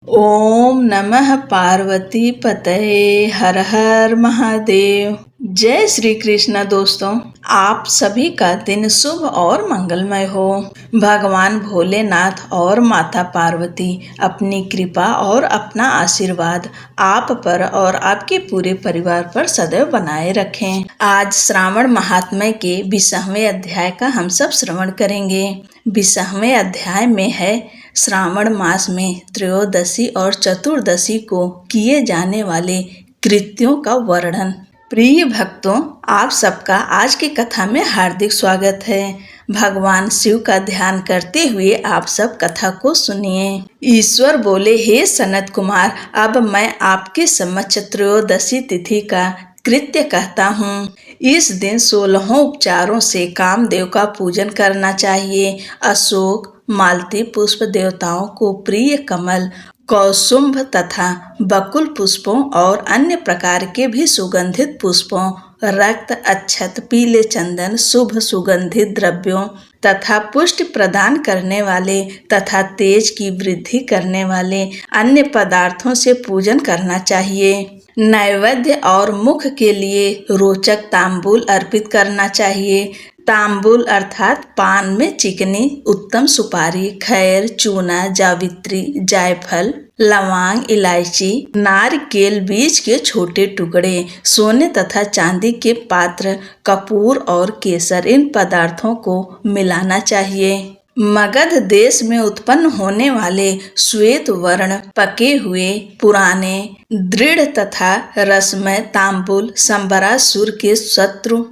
ओम नमः पार्वती पतये हर हर महादेव। जय श्री कृष्ण। दोस्तों, आप सभी का दिन शुभ और मंगलमय हो। भगवान भोलेनाथ और माता पार्वती अपनी कृपा और अपना आशीर्वाद आप पर और आपके पूरे परिवार पर सदैव बनाए रखें। आज श्रावण महात्म्य के 20वें अध्याय का हम सब श्रवण करेंगे। 20वें अध्याय में है श्रावण मास में त्रयोदशी और चतुर्दशी को किए जाने वाले कृत्यों का वर्णन। प्रिय भक्तों, आप सबका आज की कथा में हार्दिक स्वागत है। भगवान शिव का ध्यान करते हुए आप सब कथा को सुनिए। ईश्वर बोले, हे सनत कुमार, अब मैं आपके समक्ष त्रयोदशी तिथि का कृत्य कहता हूँ। इस दिन 16 उपचारों से कामदेव का पूजन करना चाहिए। अशोक, मालती पुष्प, देवताओं को प्रिय कमल, कौसुंभ तथा बकुल पुष्पों और अन्य प्रकार के भी सुगंधित पुष्पों, रक्त, अक्षत, पीले चंदन, शुभ सुगंधित द्रव्यों तथा पुष्टि प्रदान करने वाले तथा तेज की वृद्धि करने वाले अन्य पदार्थों से पूजन करना चाहिए। नैवेद्य और मुख के लिए रोचक तांबूल अर्पित करना चाहिए। तांबूल अर्थात पान में चिकनी उत्तम सुपारी, खैर, चूना, जावित्री, जायफल, लौंग, इलायची, नारिकेल बीज के छोटे टुकड़े, सोने तथा चांदी के पात्र, कपूर और केसर, इन पदार्थों को मिलाना चाहिए। मगध देश में उत्पन्न होने वाले श्वेत वर्ण पके हुए पुराने दृढ़ तथा रसमय तांबूल संबरासुर के शत्रु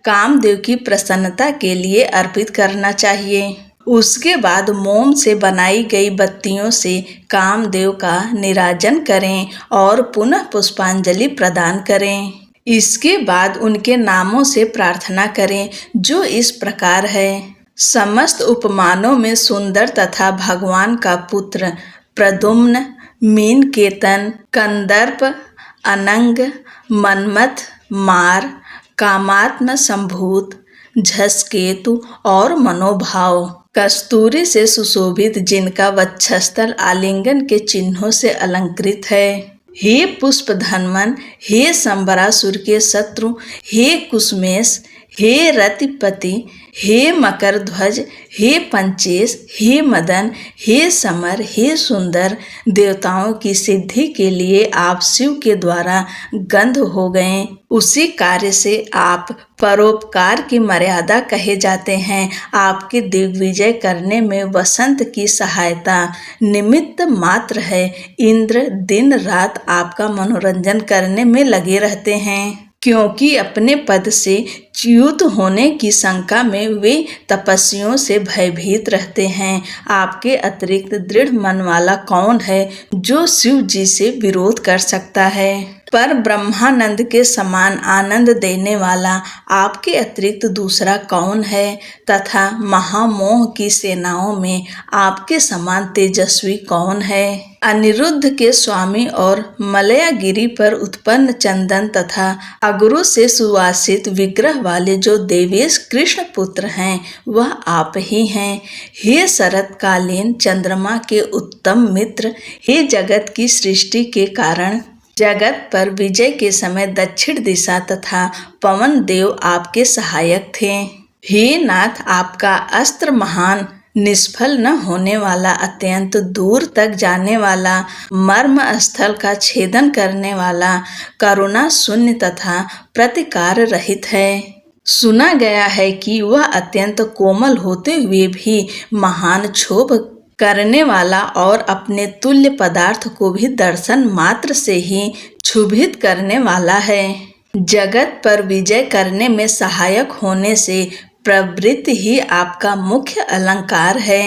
कामदेव की प्रसन्नता के लिए अर्पित करना चाहिए। उसके बाद मोम से बनाई गई बत्तियों से कामदेव का निराजन करें और पुनः पुष्पांजलि प्रदान करें। इसके बाद उनके नामों से प्रार्थना करें, जो इस प्रकार है। समस्त उपमानों में सुंदर तथा भगवान का पुत्र प्रद्युम्न, मीनकेतन, कंदर्प, अनंग, मन्मथ, मार, कामात्म संभूत, झसकेतु और मनोभाव, कस्तूरी से सुशोभित, जिनका वक्षस्थल आलिंगन के चिन्हों से अलंकृत है। हे पुष्प धनवन, हे संबरासुर के शत्रु, हे कुसमेश, हे रतिपति, हे मकर ध्वज, हे पंचेश, हे मदन, हे समर, हे सुंदर, देवताओं की सिद्धि के लिए आप शिव के द्वारा गंध हो गए। उसी कार्य से आप परोपकार की मर्यादा कहे जाते हैं। आपके दिग्विजय करने में वसंत की सहायता निमित्त मात्र है। इंद्र दिन रात आपका मनोरंजन करने में लगे रहते हैं, क्योंकि अपने पद से च्युत होने की शंका में वे तपस्वियों से भयभीत रहते हैं। आपके अतिरिक्त दृढ़ मन वाला कौन है जो शिव जी से विरोध कर सकता है? पर ब्रह्मानंद के समान आनंद देने वाला आपके अतिरिक्त दूसरा कौन है? तथा महामोह की सेनाओं में आपके समान तेजस्वी कौन है? अनिरुद्ध के स्वामी और मलयागिरी पर उत्पन्न चंदन तथा अगरू से सुवासित विग्रह वाले जो देवेश कृष्ण पुत्र हैं, वह आप ही हैं। हे शरतकालीन चंद्रमा के उत्तम मित्र, हे जगत की सृष्टि के कारण, जगत पर विजय के समय दक्षिण दिशा तथा पवन देव आपके सहायक थे। हे नाथ, आपका अस्त्र महान, निष्फल न होने वाला, अत्यंत दूर तक जाने वाला, मर्म स्थल का छेदन करने वाला, करुणा शून्य तथा प्रतिकार रहित है। सुना गया है कि वह अत्यंत कोमल होते हुए भी महान क्षोभ करने वाला और अपने तुल्य पदार्थ को भी दर्शन मात्र से ही क्षुभित करने वाला है। जगत पर विजय करने में सहायक होने से प्रवृत्ति ही आपका मुख्य अलंकार है।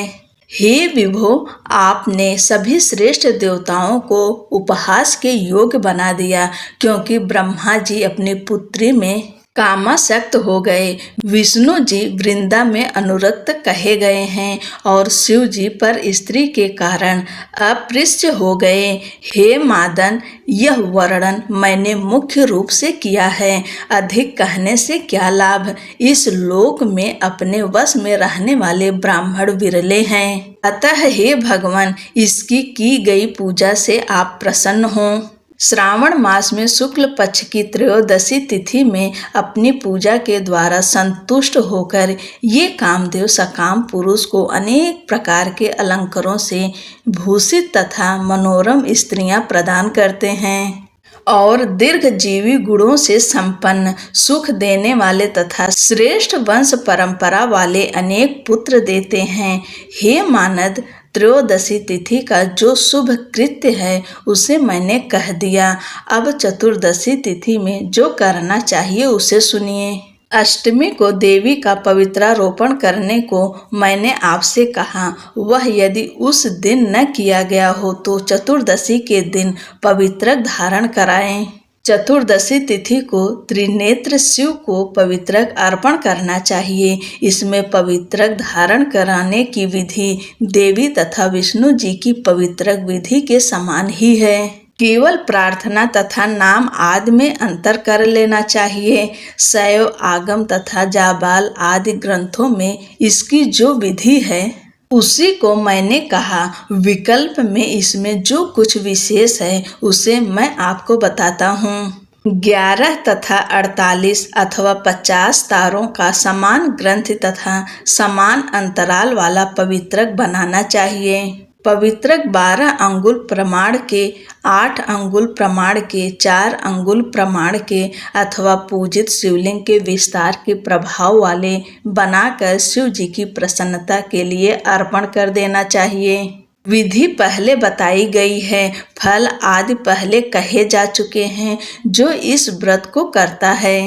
हे विभो, आपने सभी श्रेष्ठ देवताओं को उपहास के योग्य बना दिया, क्योंकि ब्रह्मा जी अपनी पुत्री में कामासक्त हो गए। विष्णु जी वृंदा में अनुरक्त कहे गए हैं और शिव जी पर स्त्री के कारण अपृश्य हो गए। हे मादन, यह वर्णन मैंने मुख्य रूप से किया है, अधिक कहने से क्या लाभ। इस लोक में अपने वश में रहने वाले ब्राह्मण विरले हैं, अतः हे भगवान, इसकी की गई पूजा से आप प्रसन्न हो। श्रावण मास में शुक्ल पक्ष की त्रयोदशी तिथि में अपनी पूजा के द्वारा संतुष्ट होकर ये कामदेव सकाम पुरुष को अनेक प्रकार के अलंकारों से भूषित तथा मनोरम स्त्रियां प्रदान करते हैं और दीर्घजीवी गुणों से संपन्न, सुख देने वाले तथा श्रेष्ठ वंश परंपरा वाले अनेक पुत्र देते हैं। हे मानद, त्रयोदशी तिथि का जो शुभ कृत्य है उसे मैंने कह दिया। अब चतुर्दशी तिथि में जो करना चाहिए उसे सुनिए। अष्टमी को देवी का पवित्रारोपण करने को मैंने आपसे कहा। वह यदि उस दिन न किया गया हो तो चतुर्दशी के दिन पवित्रक धारण कराएं। चतुर्दशी तिथि को त्रिनेत्र शिव को पवित्रक अर्पण करना चाहिए। इसमें पवित्रक धारण कराने की विधि देवी तथा विष्णु जी की पवित्रक विधि के समान ही है। केवल प्रार्थना तथा नाम आदि में अंतर कर लेना चाहिए। शैव, आगम तथा जाबाल आदि ग्रंथों में इसकी जो विधि है उसी को मैंने कहा। विकल्प में इसमें जो कुछ विशेष है उसे मैं आपको बताता हूँ। 11 तथा 48 अथवा 50 तारों का समान ग्रंथ तथा समान अंतराल वाला पवित्रक बनाना चाहिए। पवित्रक 12 अंगुल प्रमाण के, 8 अंगुल प्रमाण के, 4 अंगुल प्रमाण के अथवा पूजित शिवलिंग के विस्तार के प्रभाव वाले बनाकर शिव जी की प्रसन्नता के लिए अर्पण कर देना चाहिए। विधि पहले बताई गई है, फल आदि पहले कहे जा चुके हैं। जो इस व्रत को करता है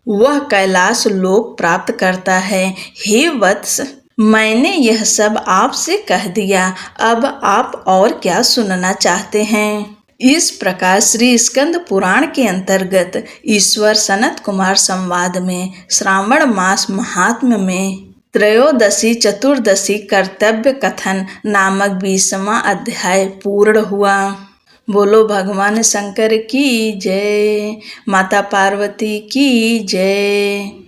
वह कैलाश लोक प्राप्त करता है। हे वत्स, मैंने यह सब आपसे कह दिया, अब आप और क्या सुनना चाहते हैं। इस प्रकार श्री स्कंद पुराण के अंतर्गत ईश्वर सनत कुमार संवाद में श्रावण मास महात्म्य में त्रयोदशी चतुर्दशी कर्तव्य कथन नामक 20वां अध्याय पूर्ण हुआ। बोलो भगवान शंकर की जय, माता पार्वती की जय।